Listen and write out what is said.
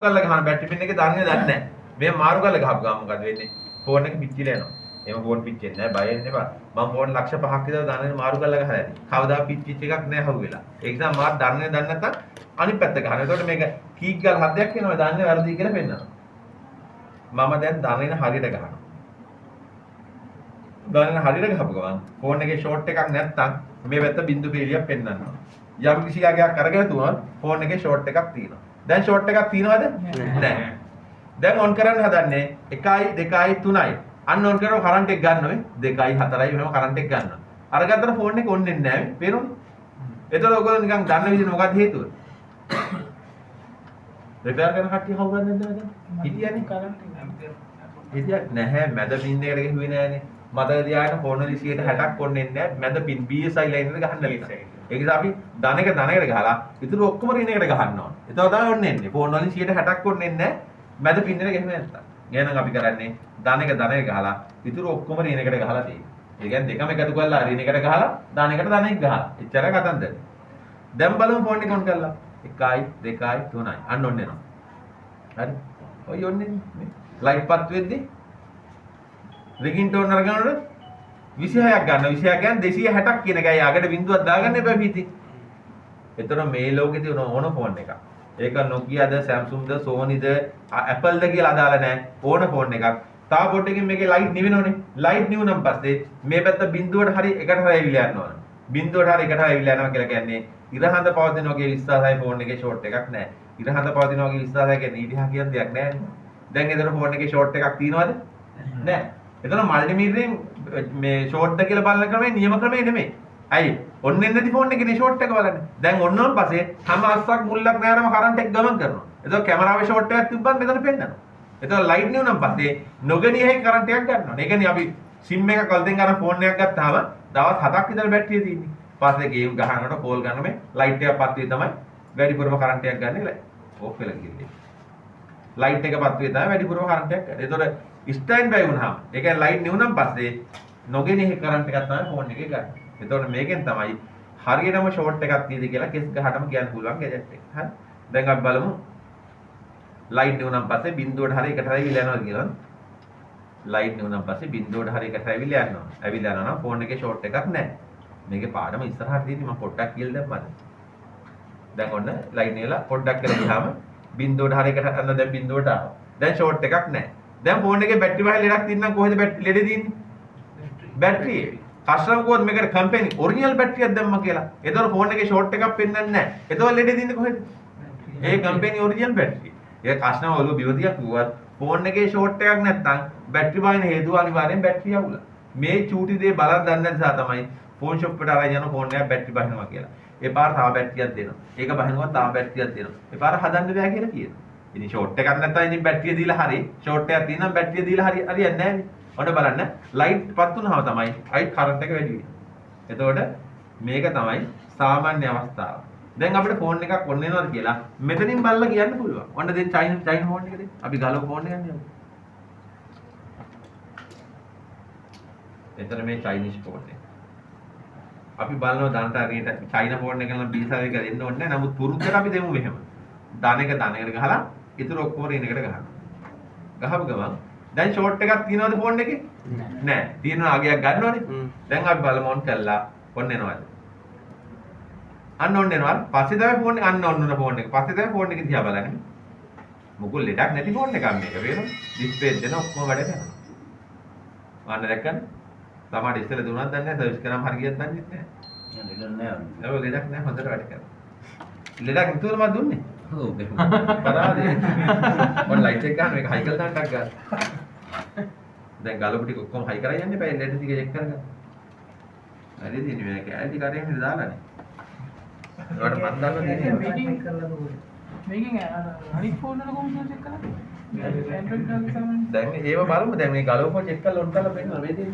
කරලා ගහන බැටරි පින් එකේ දන්නේ නැහැ. මේ මාරු කරලා ගහපු ගමන් මොකද වෙන්නේ? ෆෝන් එක පිච්චිලා යනවා. එහෙම ෆෝන් පිච්චෙන්නේ නැහැ බය වෙන්න එපා. මම ෆෝන් ලක්ෂ 5ක් විතර දාන්නේ මාරු කරලා ගහලා ඇති. කවදා පිච්චිච්ච එකක් නැහැ හවුවෙලා. ඒ නිසා මාත් දන්නේ නැත්නම් අනිත් පැත්ත ගහනවා. එතකොට මේක කීක් ගාලා හදයක් වෙනවා දන්නේ වැරදි කියලා පෙන්නනවා. මම දැන් දන්නේ හරියට ගහනවා. දන්නේ හරියට ගහපු ගමන් ෆෝන් එකේ ෂෝට් එකක් නැත්තම් මේ පැත්ත බින්දු පීලියක් පෙන්නනවා. යම් කිසි යගයක් අරගෙන තුනොත් ෆෝන් එකේ ෂෝට් එකක් තියෙනවා. දැන් ෂෝට් එකක් තියෙනවද? නැහැ. දැන් ඔන් කරන්න හදන්නේ 1යි 2යි 3යි. අන්න ඔන් කරව කරන්ට් එක ගන්න ඔය 2යි 4යි මෙහෙම කරන්ට් එක ගන්නවා. අරගත්තට ෆෝන් එක ඔන් වෙන්නේ නැහැ. පේනවද? එතකොට ඔයගොල්ලෝ නිකන් ගන්න විදිහ මොකක්ද හේතුව? රිපෙයාර් කරන කට්ටිය කවුරුද නැද්ද? හිටියනේ කරන්ට් එක. හිටියක් නැහැ. මැද පින් එකට ගෙහුවේ නැහනේ. මතක තියාගන්න ෆෝන් වල 160ක් ඔන් වෙන්නේ නැහැ. මැද පින් BSI ලයින් එකට ගහන්න ලීසයි. ඒක නිසා අපි ධනයකට ගහලා ඉතුරු ඔක්කොම රින් එකට ගහන්න ඕන. එතකොට තමයි ඔන්න එන්නේ. ෆෝන් වලින් 160ක් ඔන්න එන්නේ නැහැ. මැද පින් එක ගෙහුවේ නැත්තම්. එහෙනම් අපි කරන්නේ ධනයක ගහලා ඉතුරු ඔක්කොම රින් එකට ගහලා තියෙන්නේ. ඒ කියන්නේ දෙකම එකතු කරලා රින් එකට ගහලා ධනයකට ගහලා. එච්චර කතන්දර. දැන් බලමු ෆෝන් එක ඔන් කරලා. 1යි 2යි 3යි. අන්න ඔන්න එනවා. හරි. ඔය ඔන්න එන්නේ. ලයිට් පත් වෙද්දි රිගින් ටෝන් අරගෙනනොත් 26ක් ගන්න 26 කියන්නේ 260ක් කියන එකයි අගට බිඳුවක් දාගන්න එපා පිටි. ඒතර මේ ලෝකේ තියෙන ඕන ෆෝන් එකක්. ඒක Nokia'ද Samsungද Sonyද Appleද කියලා අදාළ නැහැ. ඕන ෆෝන් එකක්. තා පොඩ්ඩකින් මේකේ ලයිට් නිවෙනවනේ. ලයිට් නිවුනන් පස්සේ මේ පැත්ත බිඳුවට හරි එකට හරි ඇවිල්ලා යන්න ඕන. බිඳුවට හරි එකට හරි ඇවිල්ලා යනවා කියලා කියන්නේ ඉරහඳ පවතිනවා කියන විශ්වාසයි ෆෝන් එකේ ෂෝට් එකක් නැහැ. ඉරහඳ පවතිනවා කියන විශ්වාසය කියන්නේ ඊටහා කියන දෙයක් නැහැ. දැන් ඒතර ෆෝන් එකේ ෂෝට් එකක් තියෙනවද? නැහැ. එතන මල්ටිමීටරෙන් මේ ෂෝට්ද කියලා බලන ක්‍රමේ නියම ක්‍රමේ නෙමෙයි. ඇයි? ඔන්න එන්නේදී ෆෝන් එකේ ෂෝට් එක බලන්න. දැන් ඔන්නෝන් පස්සේ හැම අස්සක් මුල්ලක් නෑරම කරන්ට් එක ගමන් කරනවා. එතකොට කැමරාවේ ෂෝට් එකක් තිබ්බත් මෙතන පෙන්නනවා. එතකොට ලයිට් නෙවුනම් පස්සේ නොගනියෙහි කරන්ට් එකක් ගන්නවා. ඒ කියන්නේ අපි සිම් එකක් අලුතෙන් ගන්න ෆෝන් එකක් ගත්තාම දවස් 7ක් විතර බැටරිය තියෙන්නේ. පස්සේ ගේම් ගහනකොට කෝල් ගන්න මේ ලයිට් එකක් පත් වෙයි තමයි වැඩිපුරම කරන්ට් එකක් ගන්න ඕෆ් වෙලා ගිහින්. ලයිට් එක පත් වෙයි තමයි වැඩිපුරම කරන්ට් එකක් ගන්න. එතකොට ස්ටෑන්ඩ් බයි වුණාම ඒ කියන්නේ ලයිට් නිවුනම් පස්සේ නොගෙනෙහි කරන්ට් එකක් තමයි ෆෝන් එකේ ගන්න. එතකොට මේකෙන් තමයි හරියටම ෂෝට් එකක් තියෙද කියලා කෙස් ගහටම කියන්න පුළුවන් ගැජට් එක. හරි. දැන් අපි බලමු ලයිට් නිවුනම් පස්සේ බිඳුවට හරිය එකට හරිය විල යනවා කියලා. ලයිට් නිවුනම් පස්සේ බිඳුවට හරිය එකට හරිය විල යනවා. ඇවිල්ලා යනවා නම් ෆෝන් එකේ ෂෝට් එකක් නැහැ. මේකේ පාඩම ඉස්සරහට තියෙන්නේ මම පොඩ්ඩක් කියලා දැම්මද. දැන් ඔන්න ලයිට් නිවලා පොඩ්ඩක් කරලා ගියාම බිඳුවට හරිය එකට අන්න දැන් බිඳුවට ආවා. දැන් ෂෝට් එකක් නැහැ. දැන් ෆෝන් එකේ බැටරි වහල් ලෙඩක් තියෙනම් කොහෙද ලෙඩ තියෙන්නේ? බැටරියේ. කස්ටමර් කෝඩ් මේකට කම්පැනි ඔරිජිනල් බැටරියක් දැම්මා කියලා. ඒතකොට ෆෝන් එකේ ෂෝට් එකක් පෙන්වන්නේ නැහැ. ඒතකොට ලෙඩ තියෙන්නේ කොහෙද? ඒ කම්පැනි ඔරිජිනල් බැටරි. ඒක කස්ටමර් ඔළුව බිවදියක් වුවත් ෆෝන් එකේ ෂෝට් එකක් නැත්නම් බැටරි බාහින හේතුව අනිවාර්යෙන් බැටරිය අවුල. මේ චූටි දේ බලන් දන්නේ නිසා තමයි ෆෝන් ෂොප් එකට අරන් යන ෆෝන් එකක් බැටරි බහිනවා කියලා. ඒ පාර තව බැටරියක් දෙනවා. ඒක බහිනවා තව බැටරියක් දෙනවා. ඒ පාර හදන්න බෑ කියලා කියනවා. ඉතින් ෂෝට් එකක් නැත්නම් ඉතින් බැටරිය දීලා හරි ෂෝට් එකක් තියෙනම් බැටරිය දීලා හරි හරියන්නේ නැහැ නේ. ඔන්න බලන්න ලයිට් පත් වුණාම තමයි ලයිට් කරන්ට් එක වැඩි වෙන්නේ. එතකොට මේක තමයි සාමාන්‍ය අවස්ථාව. දැන් අපිට ෆෝන් එකක් ඔන්න වෙනවද කියලා මෙතනින් බලලා කියන්න පුළුවන්. ඔන්න දැන් චයින ෆෝන් එක දෙන්න. අපි ගලව ෆෝන් එක යන්නේ. එතන මේ චයිනීස් ෆෝන් එක. අපි බලනවා දැනට හරියට චයින ෆෝන් එක නම් B7 එක දෙන්න ඕනේ නැහැ. නමුත් පුරුද්දට අපි දෙමු මෙහෙම. ධනයකට ගහලා ඉතුරු ඔක්කොම රින් එකට ගහනවා. ගහපු ගමන් දැන් ෂෝට් එකක් තියෙනවද ෆෝන් එකේ? නැහැ. තියෙනවා අගයක් ගන්නවනේ. දැන් අපි බලමු ඔන් කළා. ඔන්න එනවාද? අන්න ඔන්න එනවා. පස්සේ තමයි ෆෝන් එක අන්න ඔන්න ෆෝන් එක. පස්සේ තමයි ෆෝන් එක දිහා බලන්නේ. මුකුල් ලෙඩක් නැති ෆෝන් එකක් මේක. වේරම ඩිස්ප්ලේ දෙන ඔක්කොම වැඩ කරනවා. ඔන්න දැක්කනේ? තමයි ඉස්සෙල්ලා දුන්නත් දන්නේ නැහැ. සර්විස් කරාම හරියට දන්නේ නැහැ. ලෙඩක් නැහැ. ඔව් ලෙඩක් නැහැ. හොඳට වැඩ කරනවා. ලෙඩක් නිතරම මම දුන්නේ. ඔව් පරාදේ. ඔන්න ලයිට් එක ගන්න මේක හයි කරලා දාන්නක් ගන්න. දැන් ගලපු ටික ඔක්කොම හයි කරලා යන්න බෑ ලෙඩ ටික චෙක් කරගන්න. හරිද ඉන්නේ මේක ඇයි කරේ මෙහෙ දාලානේ. ඒකට මන් දාන්න දෙන්නේ මේකෙන් කරලා දුන්නේ. මේකෙන් අනිත් ෆෝන් වල කොහොමද චෙක් කරන්නේ? Android ගානේ සාමාන්‍ය. දැන් ඒව බලමු දැන් මේ ගලවපුවා චෙක් කරලා ඔන් කරලා පෙන්නනවා මේ දේ